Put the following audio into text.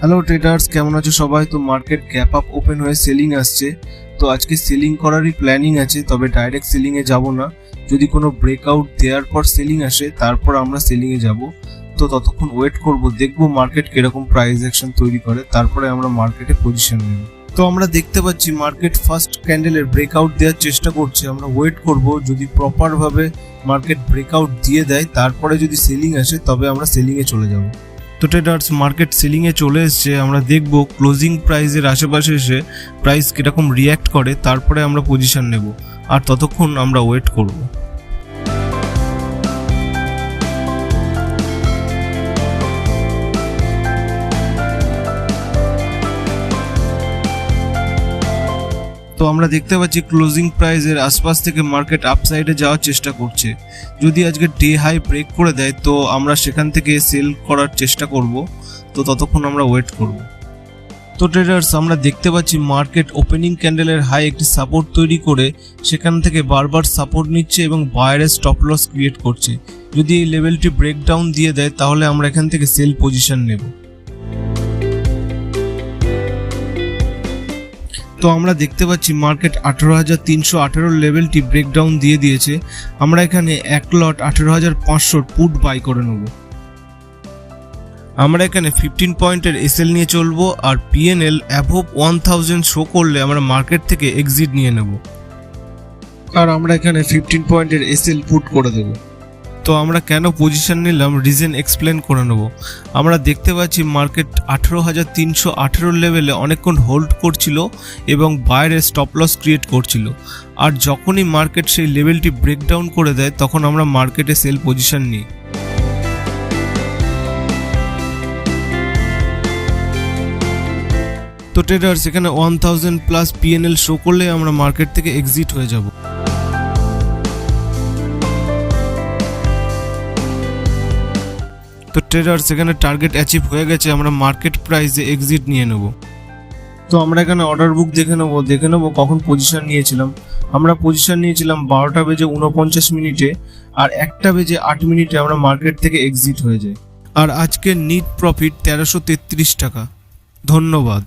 Hello traders, কেমন আছো সবাই? তো মার্কেট গ্যাপ আপ ওপেন হয়ে সেলিং আসছে। তো আজকে সেলিং করারই প্ল্যানিং আছে, তবে ডাইরেক্ট সেলিংয়ে যাব না। যদি কোনো ব্রেকআউট দেওয়ার পর সেলিং আসে তারপর আমরা সেলিংয়ে যাব। তো ততক্ষণ ওয়েট করব, দেখব মার্কেট কিরকম প্রাইস অ্যাকশন তৈরি করে, তারপরে আমরা মার্কেটে পজিশন নেব। তো আমরা দেখতে পাচ্ছি মার্কেট ফার্স্ট ক্যান্ডেলের ব্রেকআউট দেওয়ার চেষ্টা করছে। আমরা ওয়েট করব, যদি প্রপারভাবে মার্কেট ব্রেকআউট দিয়ে দেয় তারপরে যদি সেলিং আসে তবে আমরা সেলিংয়ে চলে যাব। তো ট্রেডার্স, মার্কেট সেলিংয়ে চলে এসছে। আমরা দেখব ক্লোজিং প্রাইসের আশেপাশে এসে প্রাইস কীরকম রিয়্যাক্ট করে, তারপরে আমরা পজিশন নেব। আর ততক্ষণ আমরা ওয়েট করব। তো আমরা দেখতে পাচ্ছি ক্লোজিং প্রাইসের আশপাশ থেকে মার্কেট আপসাইডে যাওয়ার চেষ্টা করছে। যদি আজকে ডে হাই ব্রেক করে দেয় তো আমরা সেখান থেকে সেল করার চেষ্টা করব। তো ততক্ষণ আমরা ওয়েট করব। তো ট্রেডার্স, আমরা দেখতে পাচ্ছি মার্কেট ওপেনিং ক্যান্ডেলের হাই একটি সাপোর্ট তৈরি করে সেখান থেকে বারবার সাপোর্ট নিচ্ছে এবং বায়ারের স্টপ লস ক্রিয়েট করছে। যদি এই লেভেলটি ব্রেকডাউন দিয়ে দেয় তাহলে আমরা এখান থেকে সেল পজিশন নেব। তো আমরা দেখতে পাচ্ছি মার্কেট 18,318 লেভেলটি ব্রেকডাউন দিয়ে দিয়েছে। আমরা এখানে এক লট 18,500 পুট বাই করে নেব। আমরা এখানে 15 পয়েন্টের এসএল নিয়ে চলবো, আর পিএনএল অ্যাভোভ 1000 শো করলে আমরা মার্কেট থেকে এক্সিট নিয়ে নেব। আর আমরা এখানে 15 পয়েন্টের এসএল পুট করে দেব। তো আমরা কেন পজিশন নিলাম রিজন এক্সপ্লেন করে নেব। আমরা দেখতে পাচ্ছি মার্কেট 18,318 লেভেলে অনেকক্ষণ হোল্ড করছিল এবং বাইরে স্টপ লস ক্রিয়েট করছিল। আর যখনই মার্কেট সেই লেভেলটি ব্রেকডাউন করে দেয় তখন আমরা মার্কেটে সেল পজিশন নিই। তো ট্রেডার্স, এখানে 1000 প্লাস পিএনএল শো করলে আমরা মার্কেট থেকে এক্সিট হয়ে যাব। তো ট্রেডার্স, এখানে টার্গেট অ্যাচিভ হয়ে গেছে। আমরা মার্কেট প্রাইসে এক্সিট নিয়ে নেব। তো আমরা এখানে অর্ডার বুক দেখে নেব কখন পজিশন নিয়েছিলাম। আমরা পজিশন নিয়েছিলাম 12:49 আর 1:08 আমরা মার্কেট থেকে এক্সিট হয়ে যাই। আর আজকের নিট প্রফিট 1333 টাকা। ধন্যবাদ।